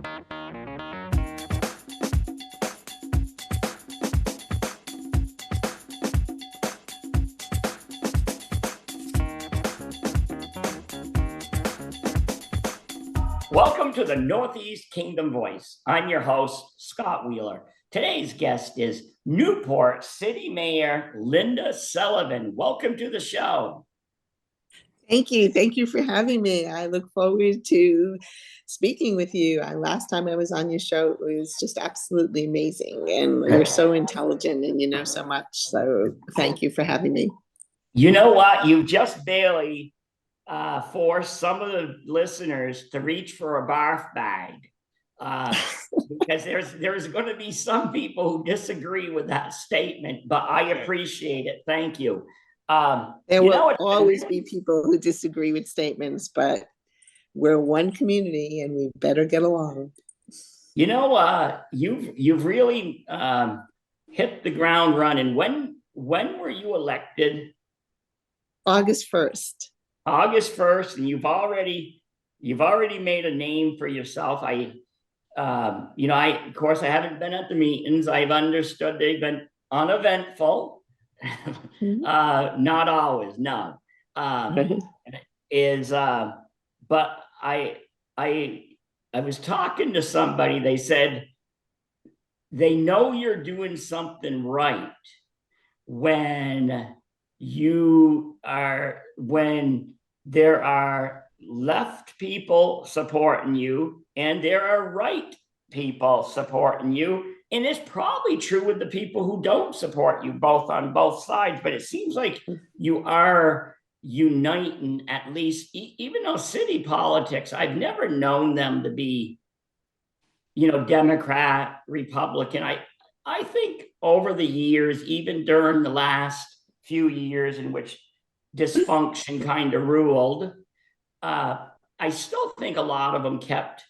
Welcome to the Northeast Kingdom Voice. I'm your host, Scott Wheeler. Today's guest is Newport City Mayor Linda Sullivan. Welcome to the show. Thank you. Thank you for having me. I look forward to speaking with you. Last time I was on your show, it was just absolutely amazing. And you're so intelligent and you know so much. So thank you for having me. You know what? You just barely forced some of the listeners to reach for a barf bag. Because there's going to be some people who disagree with that statement, but I appreciate it. Thank you. There will always be people who disagree with statements, but we're one community and we better get along. You know, you've really hit the ground running. When were you elected? August 1st. August 1st, and you've already made a name for yourself. Of course, I haven't been at the meetings. I've understood they've been uneventful. Not always, no. But I was talking to somebody. They said they know you're doing something right when there are left people supporting you and there are right people supporting you. And it's probably true with the people who don't support you, both on both sides. But it seems like you are uniting, at least, even though city politics, I've never known them to be, Democrat, Republican. I think over the years, even during the last few years in which dysfunction kind of ruled, I still think a lot of them kept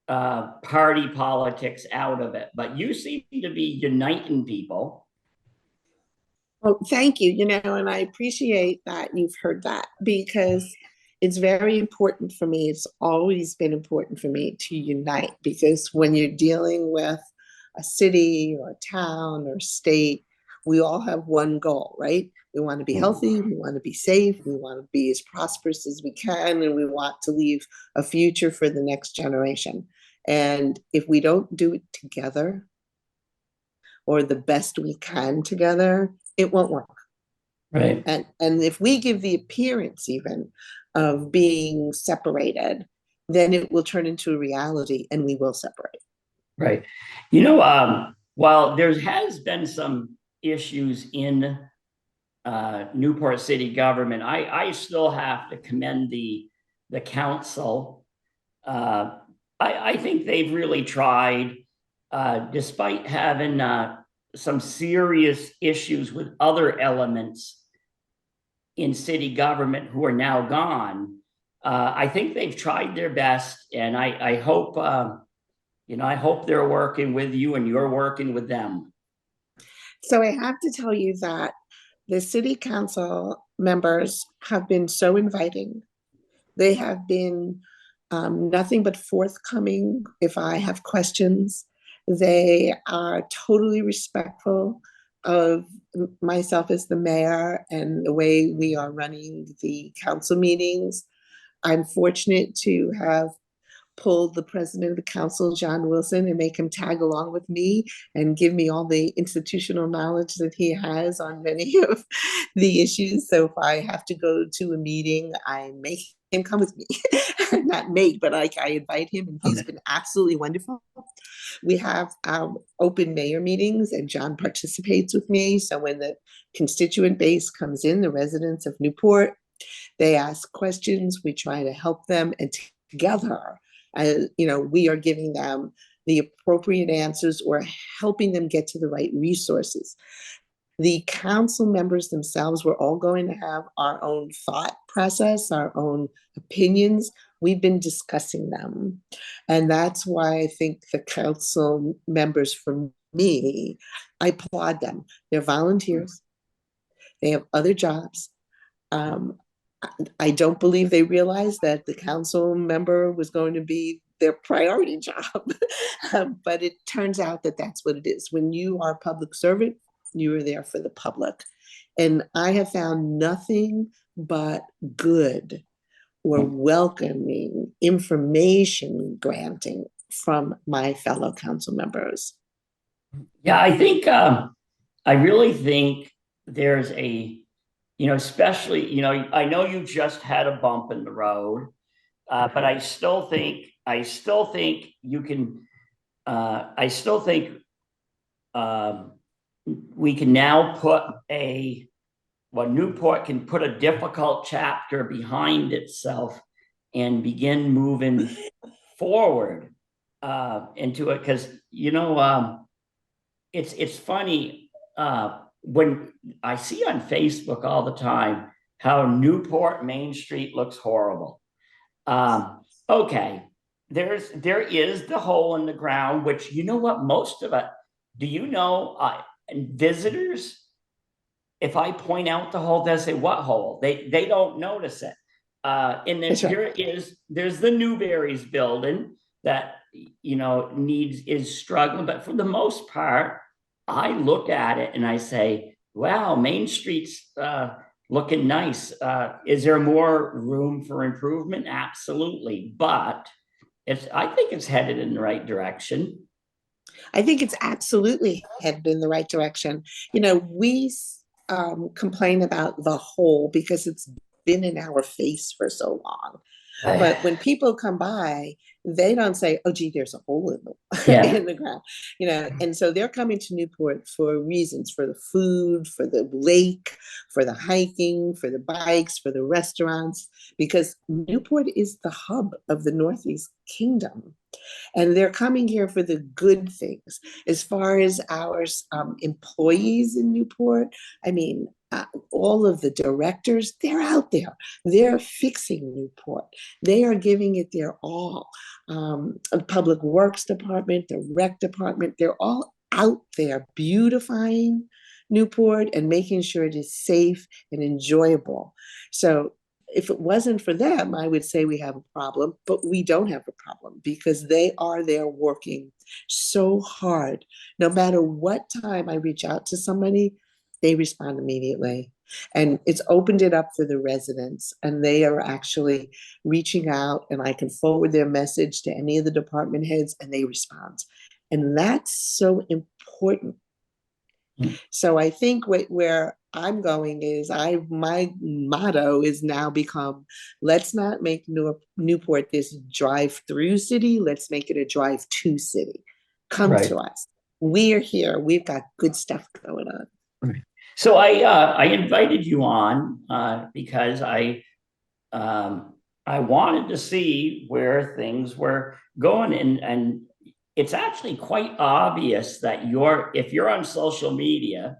party politics out of it, but you seem to be uniting people. Well, thank you. And I appreciate that you've heard that, because it's very important for me. It's always been important for me to unite, because when you're dealing with a city or a town or state, we all have one goal, right? We want to be healthy, we want to be safe, we want to be as prosperous as we can, and we want to leave a future for the next generation. And if we don't do it together, or the best we can together, it won't work. Right. And if we give the appearance even of being separated, then it will turn into a reality and we will separate. Right. While there has been some issues in Newport City government, I still have to commend the council. I think they've really tried, despite having some serious issues with other elements in city government who are now gone. I think they've tried their best, and I hope I hope they're working with you and you're working with them. So I have to tell you that the city council members have been so inviting. They have been nothing but forthcoming if I have questions. They are totally respectful of myself as the mayor and the way we are running the council meetings. I'm fortunate to have pulled the president of the council, John Wilson, and make him tag along with me and give me all the institutional knowledge that he has on many of the issues. So if I have to go to a meeting, I make him come with me. Not make, but I invite him, and he's been absolutely wonderful. We have open mayor meetings, and John participates with me. So when the constituent base comes in, the residents of Newport, they ask questions, we try to help them, and together, we are giving them the appropriate answers or helping them get to the right resources. The council members themselves, we're all going to have our own thought process, our own opinions. We've been discussing them. And that's why I think the council members, for me, I applaud them. They're volunteers. They have other jobs. I don't believe they realized that the council member was going to be their priority job. But it turns out that that's what it is. When you are a public servant, you are there for the public. And I have found nothing but good or welcoming information granting from my fellow council members. Yeah, I really think there's especially, I know you just had a bump in the road, but I still think you can, I still think um, we can now Newport can put a difficult chapter behind itself and begin moving forward into it. Because, it's funny when I see on Facebook all the time how Newport Main Street looks horrible. Okay, there is the hole in the ground, which you know what most of it. Do you know? Visitors, if I point out the hole, they say, "What hole?" They don't notice it. And then That's right. there's the Newberry's building that is struggling, but for the most part, I look at it and I say, "Wow, Main Street's looking nice." Is there more room for improvement? Absolutely, but I think it's headed in the right direction. I think it's absolutely headed in the right direction. We complain about the hole because it's been in our face for so long. But when people come by, they don't say, "Oh, gee, there's a hole in the Yeah, in the ground," And so they're coming to Newport for reasons: for the food, for the lake, for the hiking, for the bikes, for the restaurants, because Newport is the hub of the Northeast Kingdom. And they're coming here for the good things. As far as our employees in Newport, I mean, all of the directors, they're out there. They're fixing Newport. They are giving it their all. The Public Works Department, the Rec Department, they're all out there beautifying Newport and making sure it is safe and enjoyable. So if it wasn't for them, I would say we have a problem, but we don't have a problem because they are there working so hard. No matter what time I reach out to somebody, they respond immediately. And it's opened it up for the residents, and they are actually reaching out, and I can forward their message to any of the department heads, and they respond. And that's so important. So I think where I'm going is my motto is now become, let's not make Newport this drive-through city. Let's make it a drive-to city. Come right. to us. We are here. We've got good stuff going on. Right. So I invited you on because I wanted to see where things were going, and it's actually quite obvious that if you're on social media,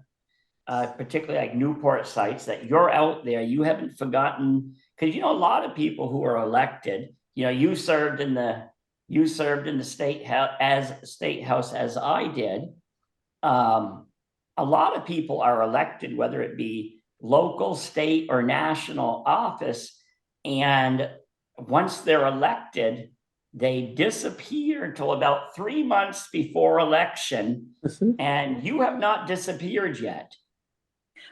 particularly like Newport sites, that you're out there. You haven't forgotten, because a lot of people who are elected. You served in the state house as I did. A lot of people are elected, whether it be local, state, or national office, and once they're elected, they disappear until about 3 months before election, and you have not disappeared yet.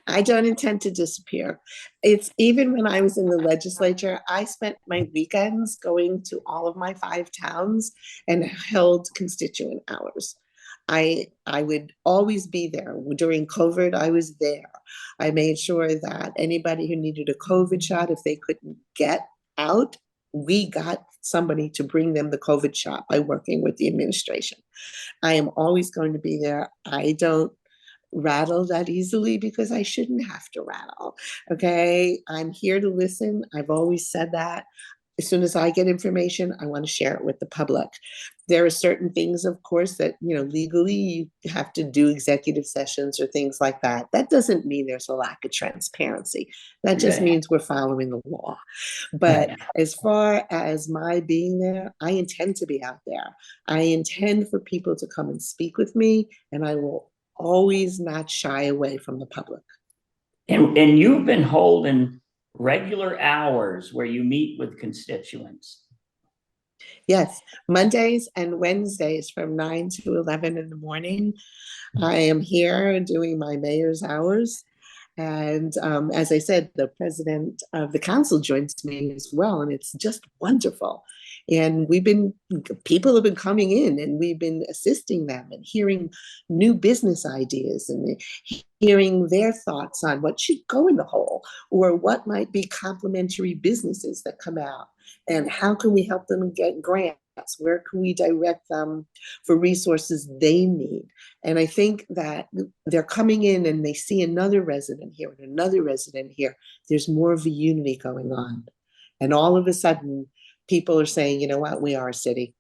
I don't intend to disappear. It's even when I was in the legislature, I spent my weekends going to all of my 5 towns and held constituent hours. I would always be there. During COVID, I was there. I made sure that anybody who needed a COVID shot, if they couldn't get out, we got somebody to bring them the COVID shot by working with the administration. I am always going to be there. I don't rattle that easily because I shouldn't have to rattle. Okay. I'm here to listen. I've always said that. As soon as I get information, I want to share it with the public. There are certain things, of course, that, legally you have to do executive sessions or things like that. That doesn't mean there's a lack of transparency. That just Yeah. means we're following the law. But as far as my being there, I intend to be out there. I intend for people to come and speak with me, and I will always not shy away from the public. And you've been holding regular hours where you meet with constituents. Yes, Mondays and Wednesdays from 9 to 11 in the morning. I am here doing my mayor's hours. And as I said, the president of the council joins me as well, and it's just wonderful. And people have been coming in and we've been assisting them and hearing new business ideas and hearing their thoughts on what should go in the hole or what might be complementary businesses that come out and how can we help them get grants? Where can we direct them for resources they need? And I think that they're coming in and they see another resident here and another resident here. There's more of a unity going on. And all of a sudden, people are saying, you know what, we are a city.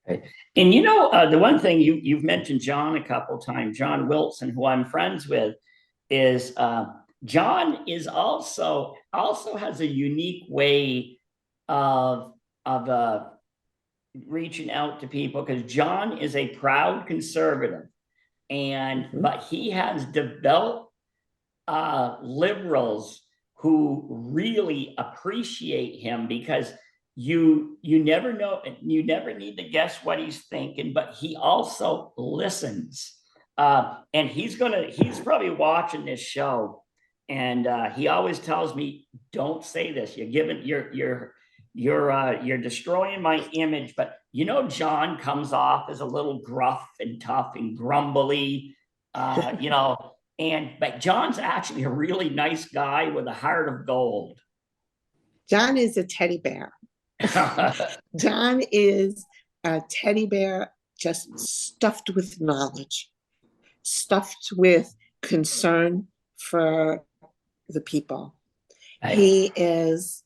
Right. And the one thing you've mentioned John a couple times, John Wilson, who I'm friends with, is John is also has a unique way of reaching out to people because John is a proud conservative, and but he has developed liberals who really appreciate him because you never know, you never need to guess what he's thinking, but he also listens. And he's probably watching this show, and he always tells me, "Don't say this. You're giving you're destroying my image." But John comes off as a little gruff and tough and grumbly, but John's actually a really nice guy with a heart of gold. John is a teddy bear. John is a teddy bear just stuffed with knowledge, stuffed with concern for the people. He is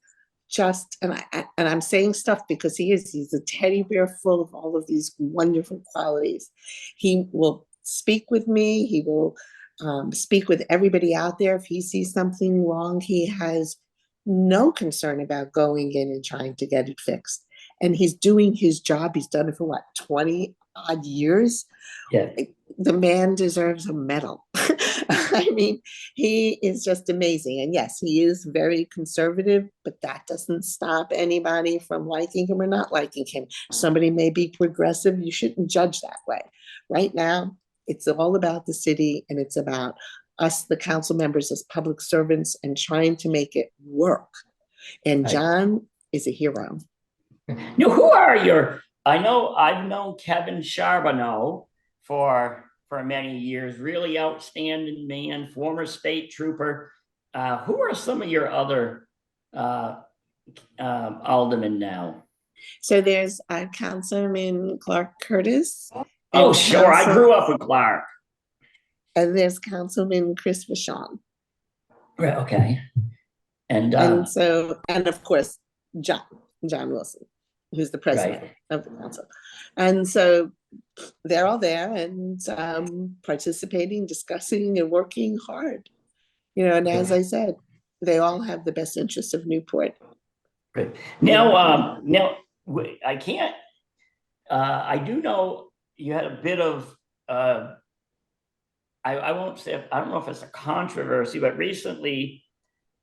just, and I'm saying stuff because he's a teddy bear full of all of these wonderful qualities. He will speak with me. He will speak with everybody out there. If he sees something wrong, he has no concern about going in and trying to get it fixed. And he's doing his job. He's done it for what, 20 odd years? Yeah. The man deserves a medal. I mean, he is just amazing. And yes, he is very conservative, but that doesn't stop anybody from liking him or not liking him. Somebody may be progressive. You shouldn't judge that way. Right now, it's all about the city and it's about us, the council members, as public servants and trying to make it work. And John is a hero. Now, who are your, I know I've known Kevin Charbonneau for many years, really outstanding man, former state trooper. Who are some of your other aldermen now? So there's Councilman Clark Curtis. Oh, sure. I grew up with Clark. And there's Councilman Chris Vachon. Right, okay. And of course, John Wilson, who's the president of the council. And so they're all there and participating, discussing, and working hard. And as I said, they all have the best interest of Newport. Right. Now, I can't. I do know you had a bit of. I won't say. I don't know if it's a controversy, but recently,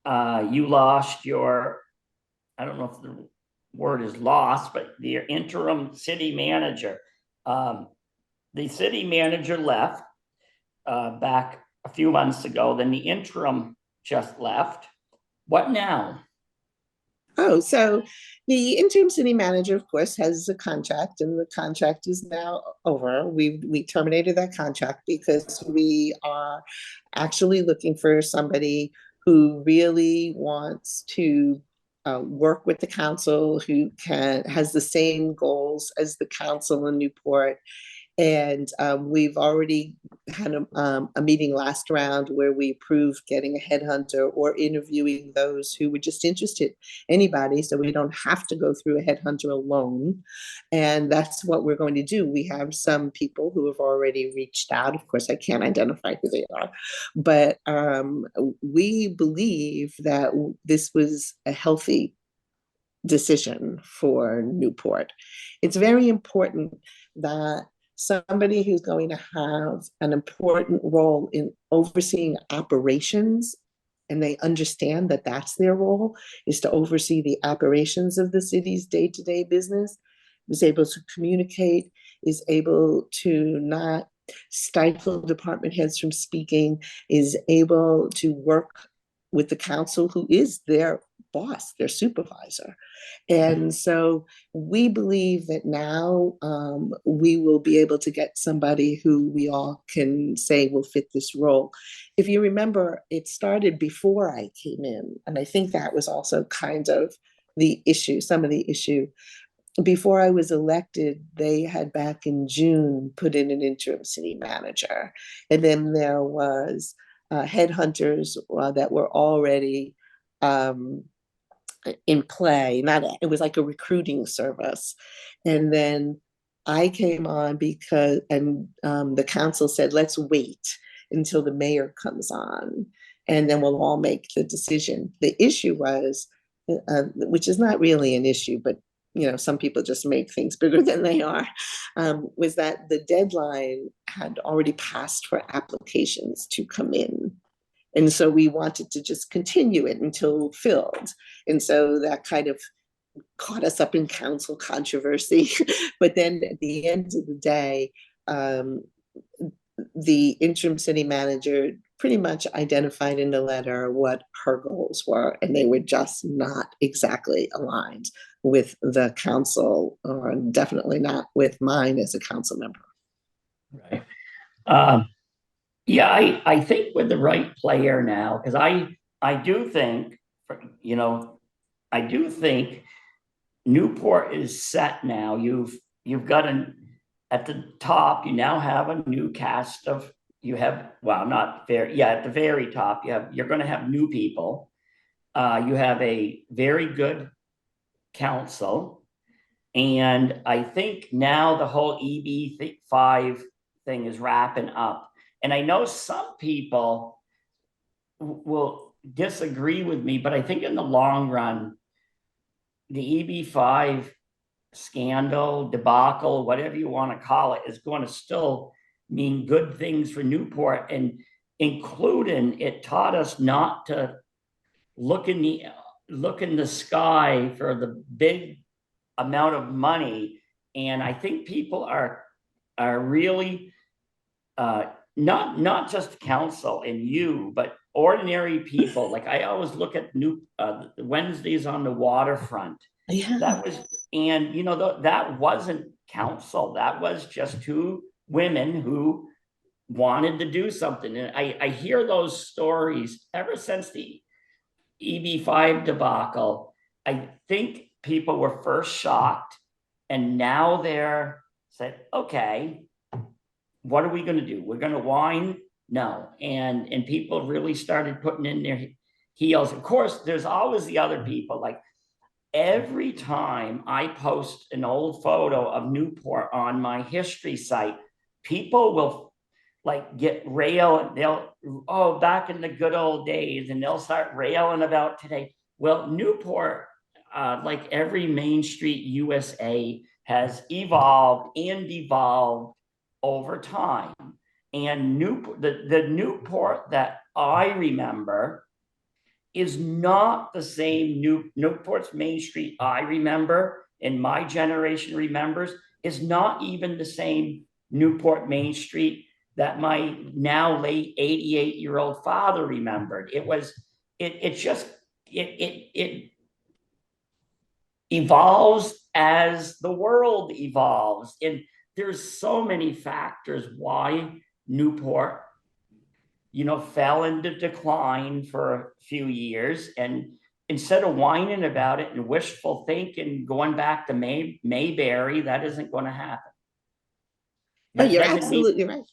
you lost your. I don't know if the word is lost, but the interim city manager. The city manager left back a few months ago. Then the interim just left. What now? Oh, so the interim city manager, of course, has a contract, and the contract is now over. We terminated that contract because we are actually looking for somebody who really wants to work with the council, who has the same goals as the council in Newport. And we've already had a meeting last round where we approved getting a headhunter or interviewing those who were just interested, anybody, so we don't have to go through a headhunter alone. And that's what we're going to do. We have some people who have already reached out. Of course, I can't identify who they are, but we believe that this was a healthy decision for Newport. It's very important that somebody who's going to have an important role in overseeing operations and they understand that that's their role, is to oversee the operations of the city's day-to-day business, is able to communicate, is able to not stifle department heads from speaking, is able to work with the council, who is their boss, their supervisor. And so we believe that now we will be able to get somebody who we all can say will fit this role. If you remember, it started before I came in, and I think that was also kind of the issue, some of the issue. Before I was elected, they had back in June put in an interim city manager. And then there was headhunters that were already um, in play. Not it was like a recruiting service. And then I came on because, and the council said, let's wait until the mayor comes on, and then we'll all make the decision. The issue was, which is not really an issue, but some people just make things bigger than they are, was that the deadline had already passed for applications to come in. And so we wanted to just continue it until filled. And so that kind of caught us up in council controversy. But then at the end of the day, the interim city manager pretty much identified in the letter what her goals were, and they were just not exactly aligned with the council, or definitely not with mine as a council member. Right. Yeah, I think with the right player now, because I do think, I do think Newport is set now. You've got at the top, you now have a new cast of, you have, well, not very, yeah, at the very top, you're going to have new people. You have a very good council. And I think now the whole EB5 thing is wrapping up. And I know some people will disagree with me, but I think in the long run, the EB5 scandal, debacle, whatever you want to call it, is going to still mean good things for Newport, and including it taught us not to look in the sky for the big amount of money. And I think people are really not just council and you, but ordinary people. Like I always look at Wednesdays on the waterfront. Yeah. That was, and that wasn't council. That was just two women who wanted to do something. And I hear those stories ever since the EB5 debacle. I think people were first shocked, and now they're said, okay, what are we going to do? We're going to whine? No. And people really started putting in their heels. Of course, there's always the other people. Like every time I post an old photo of Newport on my history site, people will like get rail, they'll, back in the good old days, and they'll start railing about today. Well, Newport, like every Main Street USA, has evolved and devolved over time. And the Newport that I remember is not the same Newport's Main Street I remember and my generation remembers, is not even the same Newport Main Street that my now late 88-year-old father remembered. It evolves as the world evolves. And there's so many factors why Newport, fell into decline for a few years. And instead of whining about it and wishful thinking, going back to Mayberry, that isn't going to happen. Oh, you're absolutely right.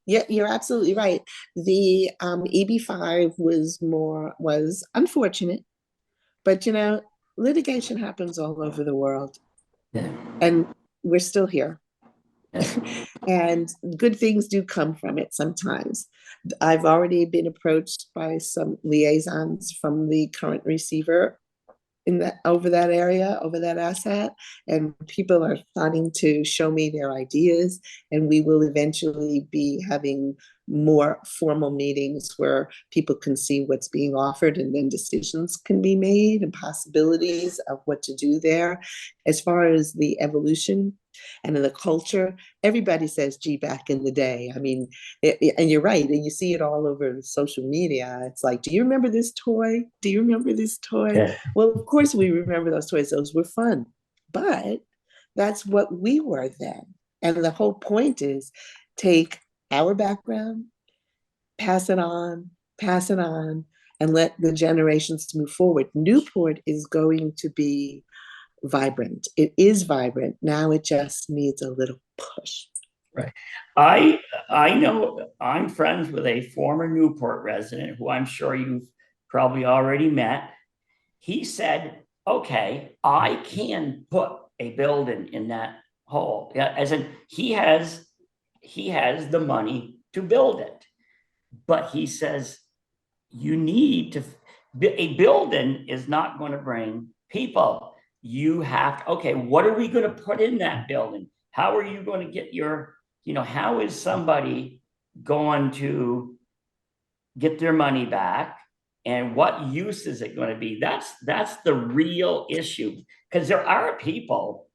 Yeah, you're absolutely right. The EB5 was unfortunate, but litigation happens all over the world, and we're still here. And good things do come from it sometimes. I've already been approached by some liaisons from the current receiver in that over that area, over that asset, and people are starting to show me their ideas, and we will eventually be having more formal meetings where people can see what's being offered and then decisions can be made and possibilities of what to do there. As far as the evolution and in the culture, everybody says, gee, back in the day. I mean, and you're right, and you see it all over social media. It's like, do you remember this toy? Do you remember this toy? Yeah. Well, of course we remember those toys. Those were fun. But that's what we were then. And the whole point is take our background, pass it on, and let the generations move forward. Newport is going to be vibrant. It is vibrant. Now it just needs a little push. Right. I know I'm friends with a former Newport resident who I'm sure you've probably already met. He said, okay, I can put a building in that hole. Yeah, as in he has the money to build it. But he says you need to a building is not going to bring people. You have to, okay, what are we going to put in that building? How are you going to get your, how is somebody going to get their money back? And what use is it going to be? That's the real issue. Because there are people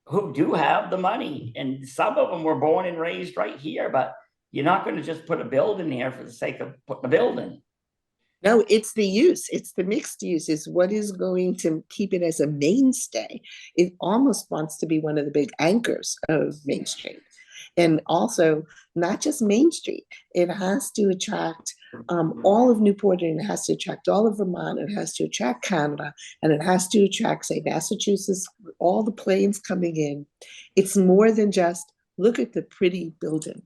who do have the money, and some of them were born and raised right here, but you're not going to just put a building there for the sake of putting a building. No, it's the use. It's the mixed use is what is going to keep it as a mainstay. It almost wants to be one of the big anchors of Main Street. And also, not just Main Street, it has to attract all of Newport, and it has to attract all of Vermont, it has to attract Canada, and it has to attract, say, Massachusetts, all the planes coming in. It's more than just look at the pretty building.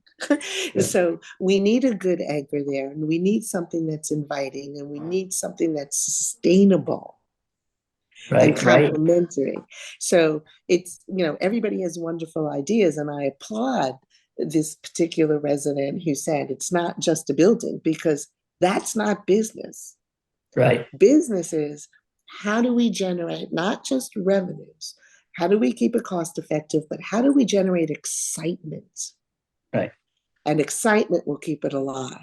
So we need a good anchor there, and we need something that's inviting, and we need something that's sustainable and Right. complementary. So it's, everybody has wonderful ideas, and I applaud this particular resident who said it's not just a building, because that's not business. Right. Business is, how do we generate not just revenues? How do we keep it cost effective, but how do we generate excitement? Right. And excitement will keep it alive.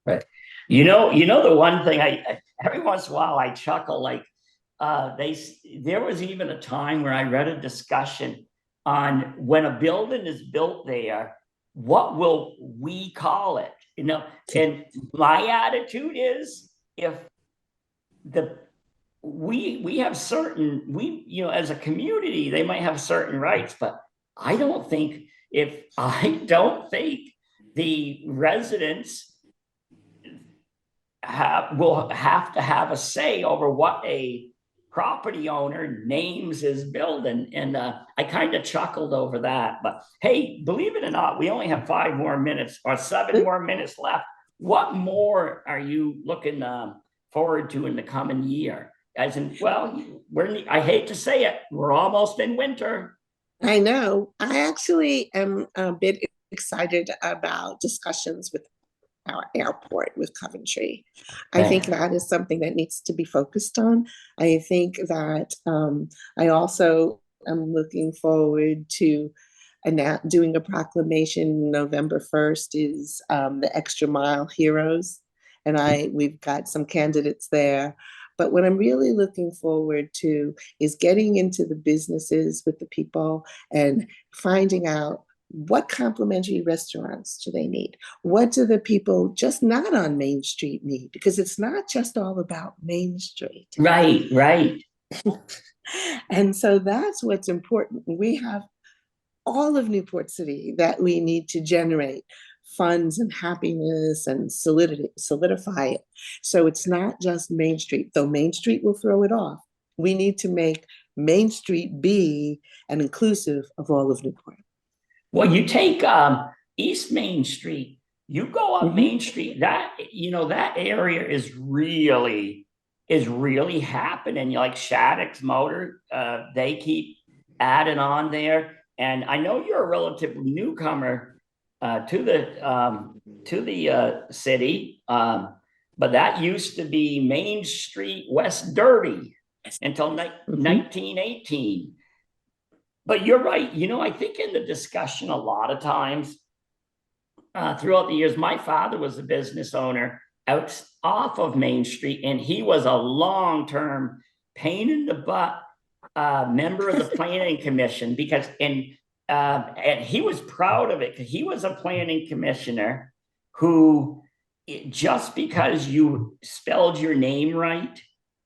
Right. The one thing I every once in a while I chuckle like there was even a time where I read a discussion on when a building is built there, what will we call it? And my attitude is if the we have certain as a community they might have certain rights, but I don't think the residents will have to have a say over what a property owner names his building. And I kind of chuckled over that. But hey, believe it or not, we only have 5 more minutes or 7 more minutes left. What more are you looking forward to in the coming year? As in, well, I hate to say it, we're almost in winter. I know. I actually am a bit excited about discussions with our airport with Coventry. I think Right. that is something that needs to be focused on. I think that I also am looking forward to doing a proclamation. November 1st is the Extra Mile Heroes, and we've got some candidates there. But what I'm really looking forward to is getting into the businesses with the people and finding out what complimentary restaurants do they need? What do the people just not on Main Street need? Because it's not just all about Main Street. Right. And so that's what's important. We have all of Newport City that we need to generate funds and happiness and solidify it. So it's not just Main Street, though Main Street will throw it off. We need to make Main Street be an inclusive of all of Newport. Well, you take East Main Street, you go up Mm-hmm. Main Street, that area is really happening. You like Shattuck's Motor, they keep adding on there. And I know you're a relative newcomer to the city, but that used to be Main Street West Derby. until 1918. But you're right. I think in the discussion, a lot of times throughout the years, my father was a business owner out off of Main Street, and he was a long-term pain in the butt member of the planning commission and he was proud of it because he was a planning commissioner who, just because you spelled your name right,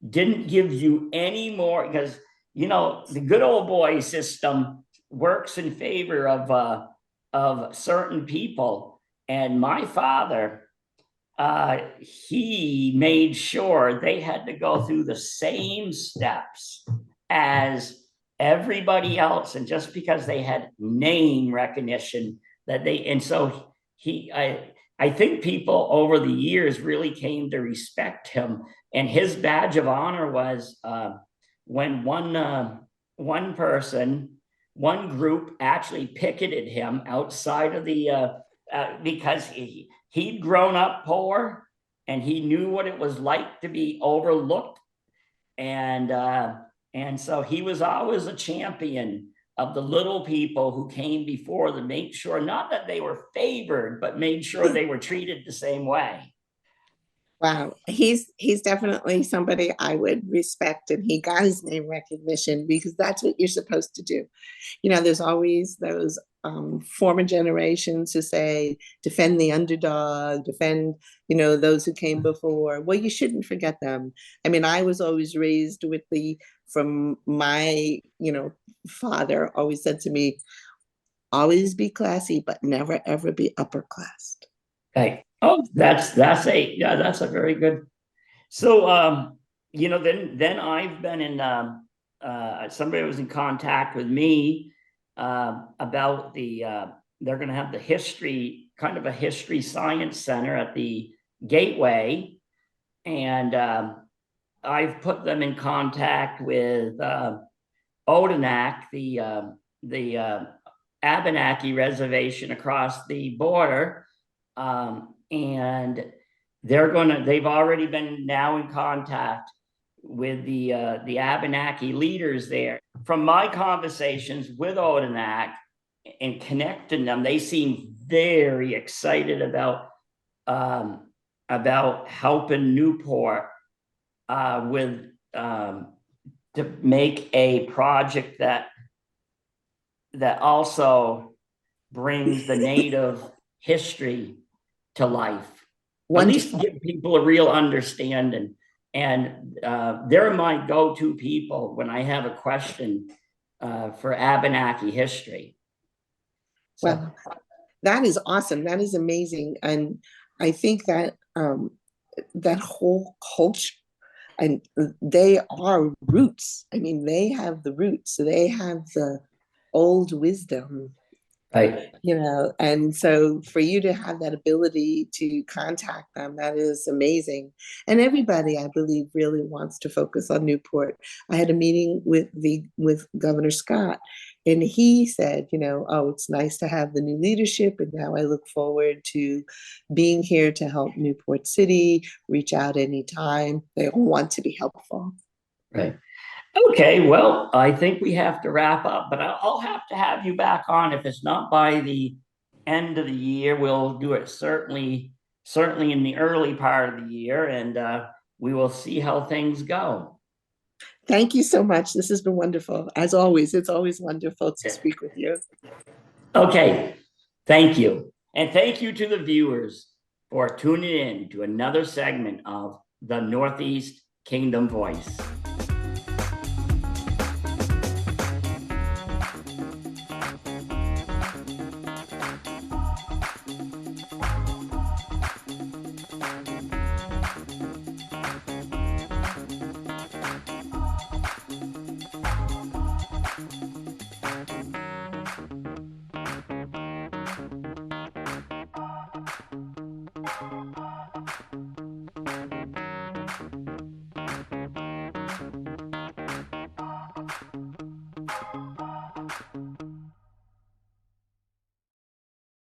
didn't give you any more, because the good old boy system works in favor of certain people. And my father, he made sure they had to go through the same steps as everybody else, and just because they had name recognition and so I think people over the years really came to respect him. And his badge of honor was when one group actually picketed him outside of the because he'd grown up poor and he knew what it was like to be overlooked, and so he was always a champion of the little people who came before them, make sure not that they were favored, but made sure they were treated the same way. Wow, he's definitely somebody I would respect, and he got his name recognition because that's what you're supposed to do. There's always those former generations who say, defend the underdog, defend, those who came before. Well, you shouldn't forget them. I mean, I was always raised from my, father always said to me, always be classy, but never ever be upper class. Okay. Oh, that's a very good. So then I've been in somebody was in contact with me about they're going to have kind of a history science center at the Gateway, and I've put them in contact with Odanak, the Abenaki reservation across the border. And they've already been now in contact with the Abenaki leaders there. From my conversations with Odanak and connecting them, they seem very excited about helping Newport to make a project that also brings the native history to life. Wonderful. At least give people a real understanding. And they're my go-to people when I have a question for Abenaki history. So. Well, that is awesome. That is amazing. And I think that that whole culture, and they are roots. I mean, they have the roots. They have the old wisdom. Right. And so for you to have that ability to contact them, that is amazing. And everybody, I believe, really wants to focus on Newport. I had a meeting with Governor Scott, and he said, oh, it's nice to have the new leadership, and now I look forward to being here to help Newport City. Reach out anytime. They all want to be helpful. Right. Okay, well, I think we have to wrap up, but I'll have to have you back on. If it's not by the end of the year, we'll do it certainly in the early part of the year, and we will see how things go. Thank you so much. This has been wonderful. As always, it's always wonderful to speak with you. Okay, thank you. And thank you to the viewers for tuning in to another segment of the Northeast Kingdom Voice.